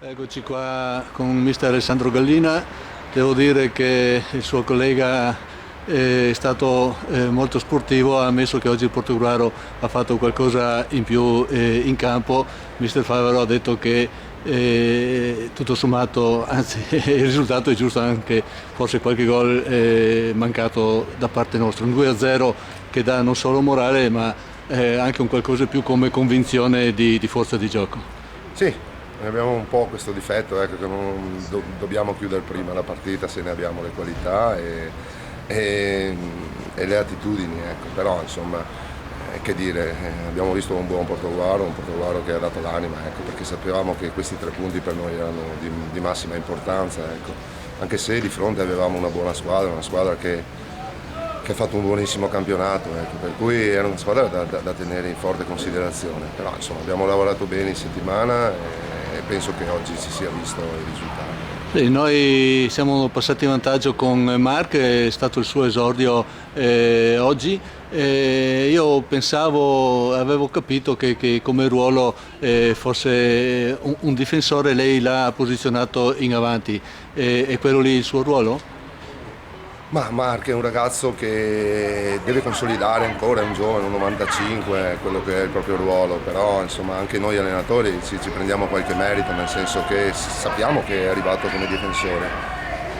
Eccoci qua con mister Alessandro Gallina. Devo dire che il suo collega è stato molto sportivo, ha ammesso che oggi il Portogruaro ha fatto qualcosa in più in campo. Mister Favaro ha detto che tutto sommato, anzi il risultato è giusto, anche forse qualche gol mancato da parte nostra, un 2-0 che dà non solo morale ma anche un qualcosa più come convinzione di forza di gioco. Sì. Abbiamo un po' questo difetto, ecco, che non dobbiamo chiudere prima la partita se ne abbiamo le qualità e le attitudini, ecco. Però insomma, che dire, abbiamo visto un buon Portogruaro che ha dato l'anima, ecco, perché sapevamo che questi 3 punti per noi erano di massima importanza, ecco. Anche se di fronte avevamo una buona squadra, che ha fatto un buonissimo campionato, ecco, per cui era una squadra da tenere in forte considerazione. Però insomma, abbiamo lavorato bene in settimana e penso che oggi si sia visto il risultato. Sì, noi siamo passati in vantaggio con Marc, è stato il suo esordio oggi. Io pensavo, avevo capito che come ruolo fosse un difensore, lei l'ha posizionato in avanti. È quello lì il suo ruolo? Ma Marc è un ragazzo che deve consolidare ancora, è un giovane, un 95, quello che è il proprio ruolo, però insomma anche noi allenatori ci prendiamo qualche merito, nel senso che sappiamo che è arrivato come difensore,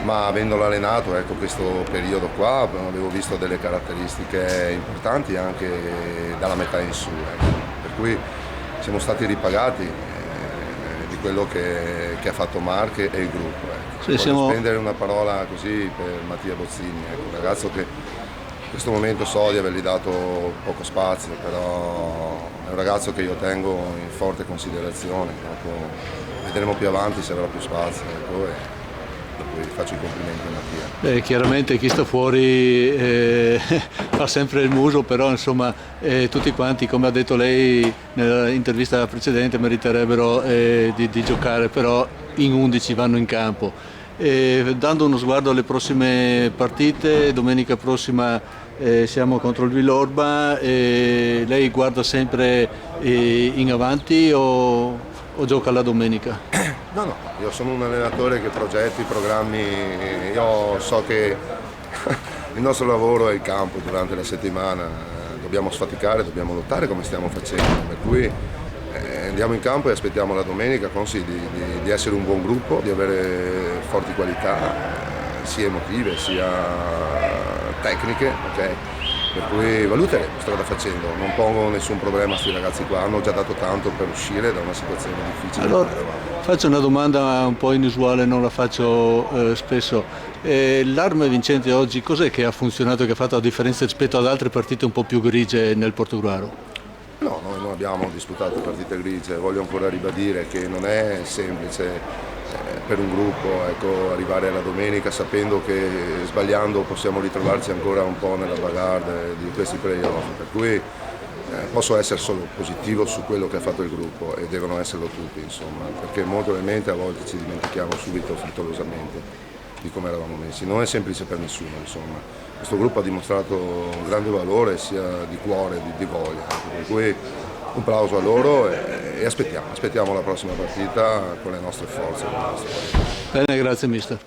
ma avendolo allenato, ecco, questo periodo qua avevo visto delle caratteristiche importanti anche dalla metà in su, ecco. Per cui siamo stati ripagati di quello che ha fatto Marc e il gruppo, ecco. Sì, Voglio spendere una parola così per Mattia Bozzini, ecco, un ragazzo che in questo momento so di avergli dato poco spazio, però è un ragazzo che io tengo in forte considerazione, ecco. Vedremo più avanti se avrà più spazio, ecco, e dopo gli faccio i complimenti a Mattia. Chiaramente chi sta fuori fa sempre il muso, però insomma tutti quanti, come ha detto lei nell'intervista precedente, meriterebbero di giocare, però in 11 vanno in campo. Dando uno sguardo alle prossime partite, domenica prossima siamo contro il Villorba, lei guarda sempre in avanti o gioca la domenica? No, io sono un allenatore che progetti, programmi, io so che il nostro lavoro è il campo durante la settimana, dobbiamo sfaticare, dobbiamo lottare come stiamo facendo, per cui andiamo in campo e aspettiamo la domenica consci di essere un buon gruppo, di avere forti qualità, sia emotive sia tecniche, okay? Per cui valuteremo strada facendo, non pongo nessun problema a questi ragazzi qua, hanno già dato tanto per uscire da una situazione difficile. Allora, faccio una domanda un po' inusuale, non la faccio spesso. L'arma vincente oggi cos'è che ha funzionato e che ha fatto la differenza rispetto ad altre partite un po' più grigie nel Portogruaro? No, noi non abbiamo disputato partite grigie, voglio ancora ribadire che non è semplice per un gruppo, ecco, arrivare alla domenica sapendo che sbagliando possiamo ritrovarci ancora un po' nella bagarre di questi playoff, per cui posso essere solo positivo su quello che ha fatto il gruppo e devono esserlo tutti, insomma, perché molto probabilmente a volte ci dimentichiamo subito frettolosamente di come eravamo messi. Non è semplice per nessuno, insomma. Questo gruppo ha dimostrato un grande valore sia di cuore, di voglia, per cui un plauso a loro e aspettiamo la prossima partita con le nostre forze. Bene, grazie mister.